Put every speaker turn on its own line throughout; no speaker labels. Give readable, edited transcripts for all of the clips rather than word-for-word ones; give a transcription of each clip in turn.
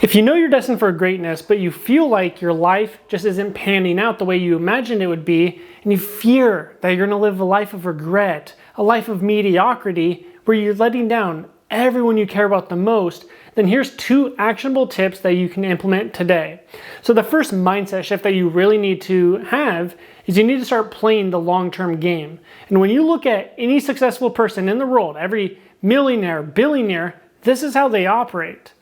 If you know you're destined for greatness, but you feel like your life just isn't panning out the way you imagined it would be, and you fear that you're going to live a life of regret, a life of mediocrity, where you're letting down everyone you care about the most, then here's 2 actionable tips that you can implement today. So the first mindset shift that you really need to have is you need to start playing the long-term game. And when you look at any successful person in the world, every millionaire, billionaire, this is how they operate.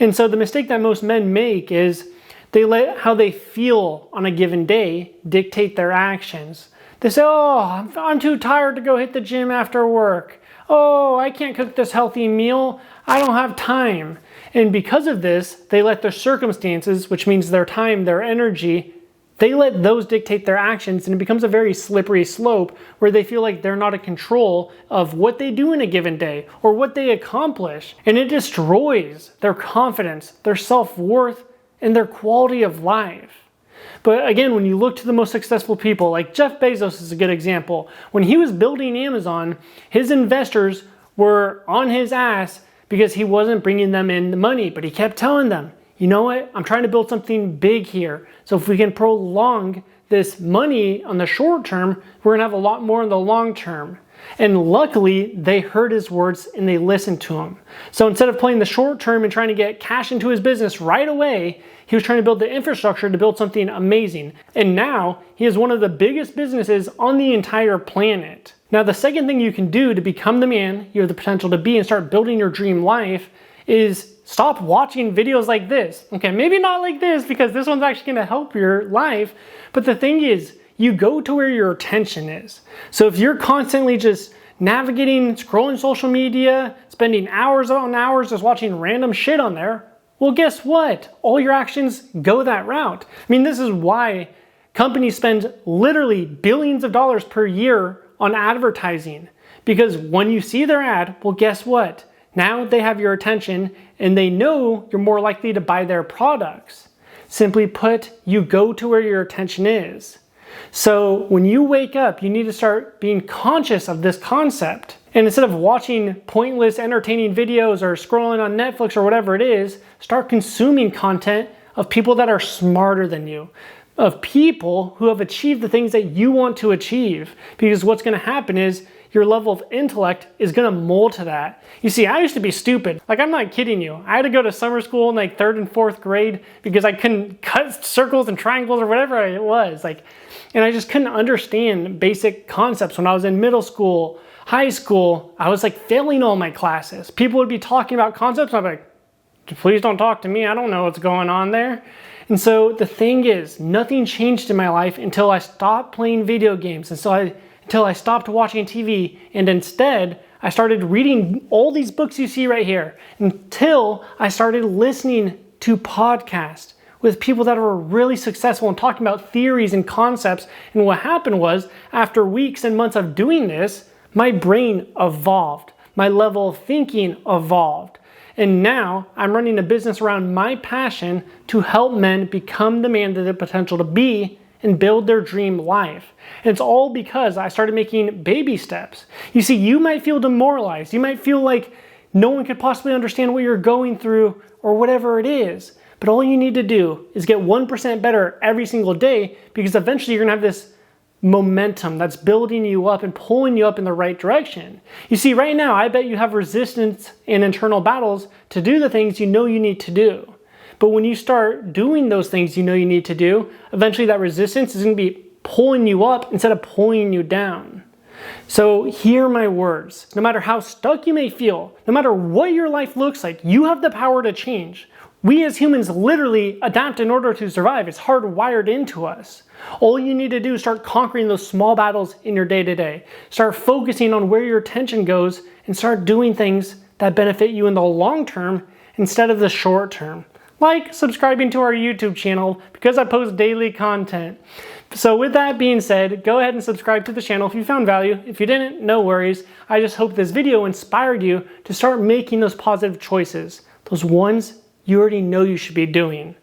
And so the mistake that most men make is they let how they feel on a given day dictate their actions. They say, oh, I'm too tired to go hit the gym after work. Oh, I can't cook this healthy meal. I don't have time. And because of this, they let their circumstances, which means their time, their energy, they let those dictate their actions, and it becomes a very slippery slope where they feel like they're not in control of what they do in a given day or what they accomplish. And it destroys their confidence, their self-worth, and their quality of life. But again, when you look to the most successful people, like Jeff Bezos is a good example. When he was building Amazon, his investors were on his ass because he wasn't bringing them in the money, but he kept telling them, you know what? I'm trying to build something big here. So if we can prolong this money on the short term, we're gonna have a lot more in the long term. And luckily, they heard his words and they listened to him. So instead of playing the short term and trying to get cash into his business right away, he was trying to build the infrastructure to build something amazing. And now he is one of the biggest businesses on the entire planet. Now, the second thing you can do to become the man you have the potential to be and start building your dream life is stop watching videos like this. Okay, maybe not like this because this one's actually gonna help your life. But the thing is, you go to where your attention is. So if you're constantly just navigating, scrolling social media, spending hours on hours just watching random shit on there, well, guess what? All your actions go that route. I mean, this is why companies spend literally billions of dollars per year on advertising. Because when you see their ad, well, guess what? Now they have your attention and they know you're more likely to buy their products. Simply put, you go to where your attention is. So when you wake up, you need to start being conscious of this concept. And instead of watching pointless, entertaining videos or scrolling on Netflix or whatever it is, start consuming content of people that are smarter than you, of people who have achieved the things that you want to achieve. Because what's going to happen is your level of intellect is going to mold to that. You see, I used to be stupid. Like, I'm not kidding you. I had to go to summer school in like 3rd and 4th grade because I couldn't cut circles and triangles or whatever it was. And I just couldn't understand basic concepts. When I was in middle school, high school, I was like failing all my classes. People would be talking about concepts. I'm like, please don't talk to me. I don't know what's going on there. And so the thing is, nothing changed in my life until I stopped playing video games. And so until I stopped watching TV, and instead I started reading all these books you see right here, until I started listening to podcasts with people that were really successful and talking about theories and concepts. And what happened was, after weeks and months of doing this, my brain evolved, my level of thinking evolved. And now I'm running a business around my passion to help men become the man that they have potential to be and build their dream life. And it's all because I started making baby steps. You see, you might feel demoralized. You might feel like no one could possibly understand what you're going through or whatever it is. But all you need to do is get 1% better every single day, because eventually you're gonna have this momentum that's building you up and pulling you up in the right direction. You see, right now, I bet you have resistance and internal battles to do the things you know you need to do. But when you start doing those things you know you need to do, eventually that resistance is going to be pulling you up instead of pulling you down. So hear my words. No matter how stuck you may feel, no matter what your life looks like, you have the power to change. We as humans literally adapt in order to survive. It's hardwired into us. All you need to do is start conquering those small battles in your day-to-day. Start focusing on where your attention goes and start doing things that benefit you in the long term instead of the short term. Like subscribing to our YouTube channel, because I post daily content. So with that being said, go ahead and subscribe to the channel if you found value. If you didn't, no worries. I just hope this video inspired you to start making those positive choices, those ones you already know you should be doing.